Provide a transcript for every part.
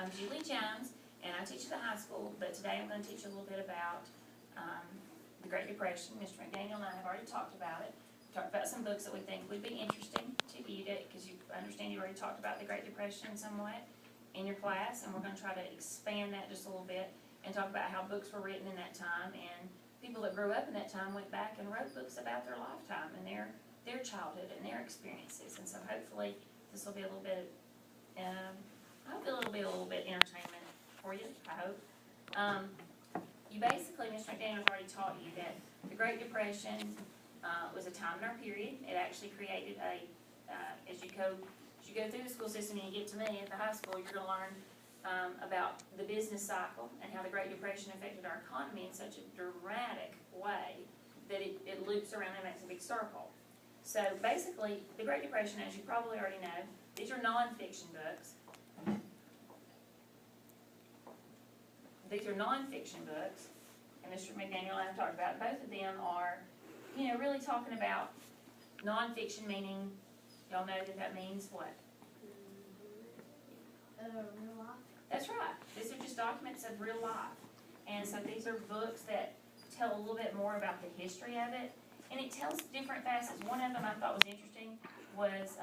I'm Julie Jones, and I teach at the high school, but today I'm going to teach you a little bit about the Great Depression. Mr. McDaniel and I have already talked about it. We talked about some books that we think would be interesting to you, because you understand you already talked about the Great Depression somewhat in your class, and we're going to try to expand that just a little bit and talk about how books were written in that time, and people that grew up in that time went back and wrote books about their lifetime and their childhood and their experiences. And so hopefully this will be a little bit a little bit entertainment for you, I hope. You basically, Mr. McDaniel's already taught you that the Great Depression was a time in our period. It actually created as you go through the school system and you get to me at the high school, you're going to learn about the business cycle and how the Great Depression affected our economy in such a dramatic way that it loops around and makes a big circle. So basically, the Great Depression, as you probably already know, these are nonfiction books. These are nonfiction books, and Mr. McDaniel and I have talked about it. Both of them are, really talking about nonfiction, meaning, y'all know that means what? Real life. That's right. These are just documents of real life. And so these are books that tell a little bit more about the history of it. And it tells different facets. One of them I thought was interesting was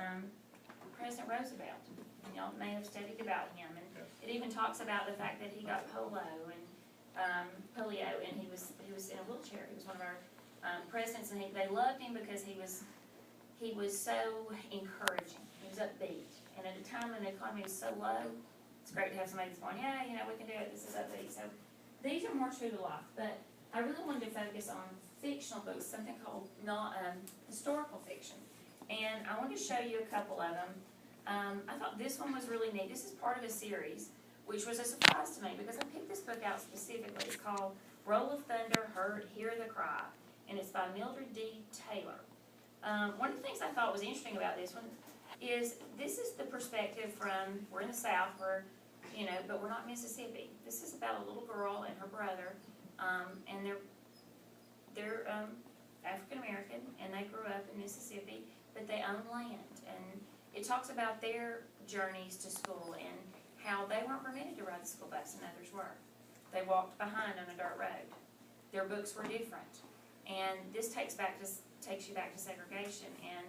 President Roosevelt. And y'all may have studied about him. And it even talks about the fact that he got polio, and he was in a wheelchair. He was one of our presidents, and they loved him because he was so encouraging. He was upbeat. And at a time when the economy was so low, it's great to have somebody that's going, yeah, we can do it, this is upbeat. So these are more true to life, but I really wanted to focus on fictional books, something called historical fiction. And I wanted to show you a couple of them. I thought this one was really neat. This is part of a series, which was a surprise to me because I picked this book out specifically. It's called Roll of Thunder, Hear the Cry, and it's by Mildred D. Taylor. One of the things I thought was interesting about this one is this is the perspective from, we're in the South, but we're not Mississippi. This is about a little girl and her brother, and they're African American, and they grew up in Mississippi, but they own land. And it talks about their journeys to school and how they weren't permitted to ride the school bus and others were. They walked behind on a dirt road. Their books were different. And this takes you back to segregation, and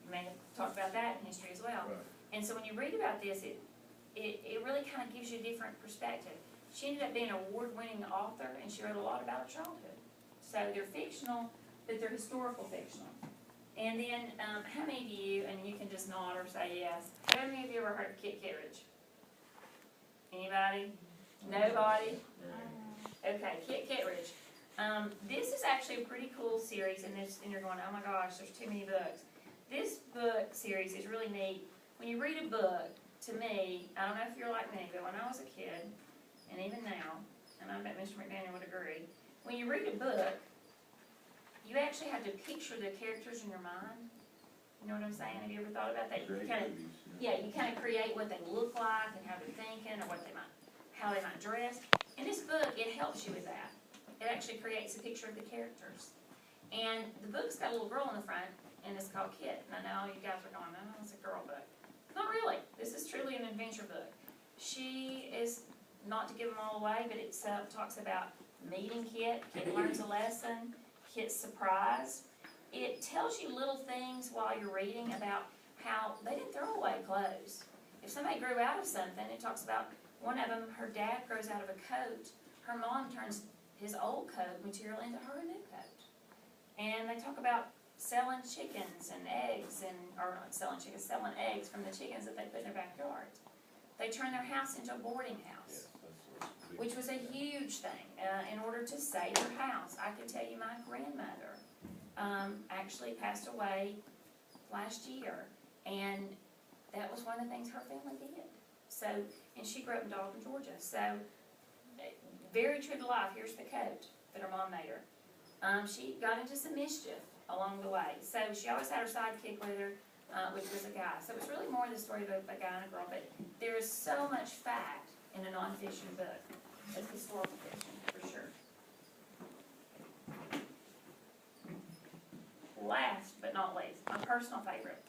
you may have talked about that in history as well. Right. And so when you read about this, it really kind of gives you a different perspective. She ended up being an award-winning author, and she wrote a lot about her childhood. So they're fictional, but they're historical fictional. And then, how many of you, and you can just nod or say yes, how many of you ever heard of Kit Kittredge? Anybody? Nobody? Okay, Kit Kittredge. This is actually a pretty cool series, and you're going, oh my gosh, there's too many books. This book series is really neat. When you read a book, to me, I don't know if you're like me, but when I was a kid, and even now, and I bet Mr. McDaniel would agree, when you read a book, you actually have to picture the characters in your mind. You know what I'm saying? Have you ever thought about that? You kind of create what they look like and how they're thinking, or how they might dress. In this book, it helps you with that. It actually creates a picture of the characters. And the book's got a little girl in the front, and it's called Kit. And I know you guys are going, oh, it's a girl book. Not really. This is truly an adventure book. She is, not to give them all away, but it talks about meeting Kit. Kit learns a lesson. Kit's surprised. It tells you little things while you're reading about how they didn't throw away clothes. If somebody grew out of something, it talks about one of them, her dad grows out of a coat. Her mom turns his old coat material into her new coat. And they talk about selling chickens and eggs, or not selling chickens, selling eggs from the chickens that they put in their backyard. They turned their house into a boarding house, which was a huge thing in order to save their house. I can tell you my grandmother actually passed away last year, and that was one of the things her family did. So, and she grew up in Dalton, Georgia. So, very true to life. Here's the coat that her mom made her. She got into some mischief along the way. So she always had her sidekick with her, which was a guy. So it's really more the story of a guy and a girl, but there is so much fact in a nonfiction book. It's historical fiction, for sure. Last but not least, my personal favorite,